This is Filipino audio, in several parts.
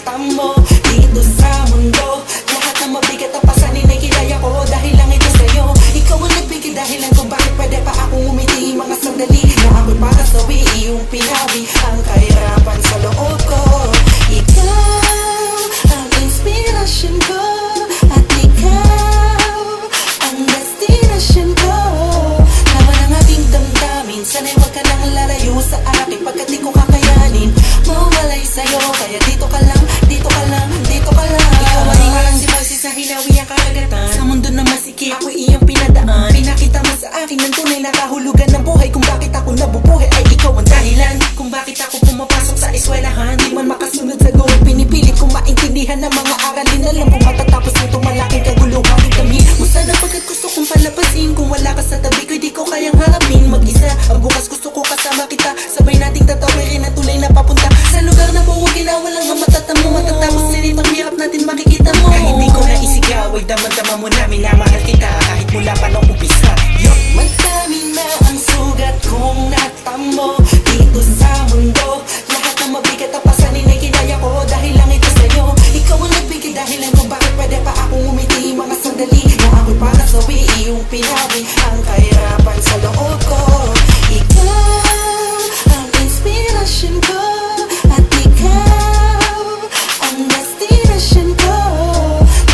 natamo dito sa mundo. Lahat ng mabigat na pasanin ay kinaya ko dahil lang ito sa'yo. Ikaw ang nagbigay dahilan kung bakit pwede pa akong umiti. Mga sandali na ako'y para sawi, iyong pinawi ang kahirapan sa loob ko. Ikaw ang inspirasyon ko at ikaw ang destinasyon ko. Laman ang aking damdamin, sana'y huwag ka nang lalayo sa akin pagkat di ko kakayanin mawalay sa'yo. Kaya dito ka lang, dito ka lang, dito ka lang. Ikaw ay walang si Moises na hinawi ang karagatan. Sa mundo na masikip, ako'y iyong pinadaan. Pinakita mo sa akin ng tunay na kahulugan ng buhay. Kung bakit ako nabubuhay ay ikaw ang dahilan kung bakit ako pumapasok sa eskwelahan. Di man makasunod sa goal, pinipilit kong maintindihan ng mga aralin. Alam kung matatapos nito malaking kaguluhan. Dami mo sana pagkat gusto kong palabasin. Kung wala ka sa tabi ko, di ko kayang harapin mag-isa. Ang bukas gusto ko kasama kita, sabay nating tatawirin at tulay na papunta sa lugar na buwagin na walang matatamo. Matatapos na rin ang hirap natin makikita mo. Kahit di ko na isigaw ay damang-dama mo namin na mahal kita kahit mula pa nung umpisa. Madami na ang sugat kong natamo dito sa mundo. Lahat ng mabigat na pasanin ay kinaya ko dahil lang ito sa'yo. Ikaw ang nagbigay dahilan kung bakit pwede pa akong umiti. Mga sandali na ako'y para sawi, iyong pinawi ang kahirapan sa loob ko. Ikaw ang inspirasyon ko at ikaw ang destinasyon ko.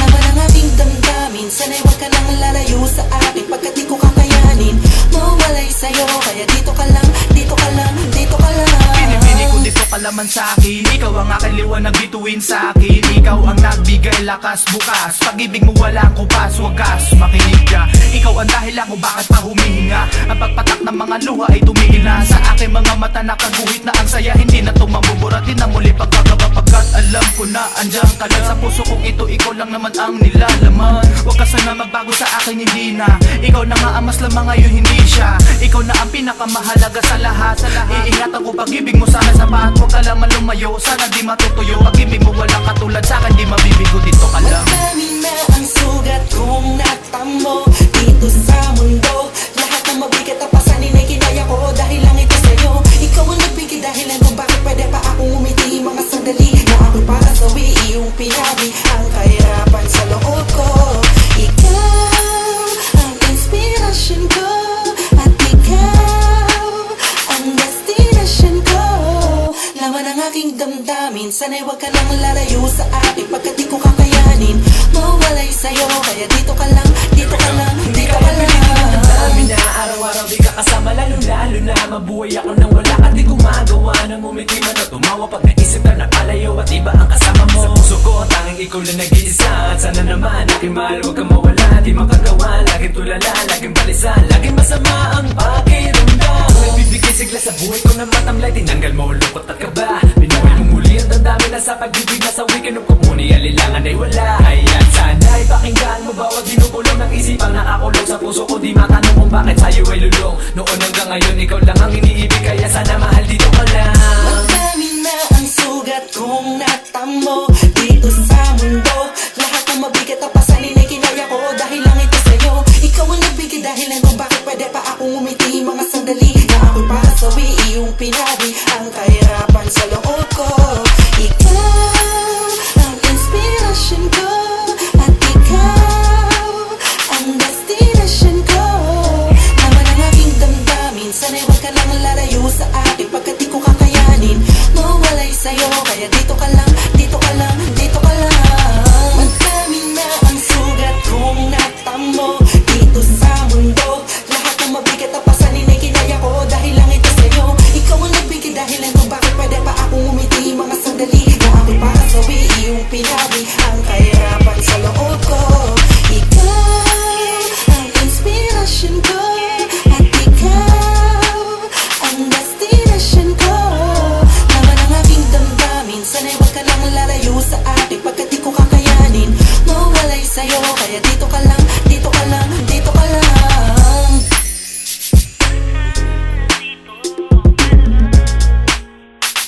Laman ang aking damdamin, sana'y huwag ka nang lalayo sa akin pagkat di ko kakayanin mawalay sa'yo. Kaya dito ka lang, dito ka lang, dito ka lang. Pinipili ko dito ka laman sa'kin. Ikaw ang aking liwanag bituin sa'kin. Ikaw ang nagbigay lakas bukas. Pag-ibig mo walang kupas, wagas makinig ka. Ikaw ang dahilan kung bakit pa humihinga. Ang pagpatak ng mga luha ay tumigil na. Sa aking mga mata nakaguhit na ang saya. Hindi na ito mamuburatin na muli pagkagaba. Pagkat alam ko na andyan ka lang. Sa puso kong ito, ikaw lang naman ang nilalaman. Huwag ka sana magbago sa akin, hindi na. Ikaw na nga ang mas lamang ngayon, hindi siya. Ikaw na ang pinakamahalaga sa lahat. Iingatan ko pag-ibig mo sana sa bahat. Huwag ka lang lumayo, sana di matutuyo. Pag-ibig mo walang katulad sa akin, di mabibigo, dito ka lang. Madami na ang sugat kong natamo dito sa mundo. Lahat ng mabigat na pasanin ay kinaya ko dahil lang ito sa'yo. Ikaw ang nagbigay dahilan kung bakit pwede pa akong umiti. Mga sandali na ako'y para sawi, iyong pinawi ang kahirapan sa loob ko. Ikaw ang inspirasyon ko at ikaw ang destinasyon ko. Laman ang aking damdamin, sana'y huwag ka nang lalayo sa akin pagkat di ko kakayanin mawalay sa'yo. Kaya dito ka lang, dito ka lang, dito ka lang. Dami na araw-araw di ka kasama, lalo-lalo na mabuhay ako nang wala ka. Di gumagawa ng umiti man o tumawa pag naisip na napalayo at iba ang kasama mo. Sa puso ko tanging ikaw lang nag-iisa. At sana naman aking mahal huwag kang mawala. Di makagawa, laging tulala, laging balisan, laging masama ang pakiramdam. Nagbibigay sigla sa buhay ko na matamlay. Tinanggal mo ang lungkot at kaba. Binuhay mo muli ang damdamin na sa pag-ibig na sa weekend of kumuni alilangan ay wala. Kaya sana'y pakinggan mo bawat binukulong ng isipang nakakulong sa puso ko. Di matanong kung bakit sa'yo ay lulong. Noon hanggang ngayon ikaw lang ang iniibig. Kaya sana mahal dito ka lang. Madami na ang sugat kong natamo dito sa mundo. Lahat ng mabigat na pasanin ay kinaya ko dahil lang ito sa'yo. Ikaw ang nagbigay dahilan kung bakit pwede pa akong umiti. Mga sandali na ako'y para sawi, iyong pinawi ang kahirapan sa loob ko. Ikaw ang inspirasyon ko at ikaw ang destinasyon ko. Laman ang aking damdamin, sana'y huwag ka lang lalayo sa akin pagkat di ko kakayanin mawalay sa'yo. Kaya dito ka lang, dito ka lang, dito ka lang. Madami na ang sugat kong natamo dito sa mundo. Lahat ng mabigat na pasanin ay kinaya ko dahil lang ito sa'yo. Ikaw ang nagbigay dahilan kung bakit pwede pa akong umiti. Mga sandali na ako'y para sawi, iyong pinawi ang kahirapan sa loob ko. Ikaw ang inspirasyon ko at ikaw ang destinasyon ko. Laman ang aking damdamin, sana'y huwag ka lang lalayo sa akin pagkat di ko kakayanin mawalay sa'yo. Kaya dito ka lang, dito ka lang, dito ka lang.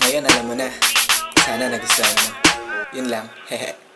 Ngayon alam mo na. Sana nagustuhan mo. Yun lang. Hehe.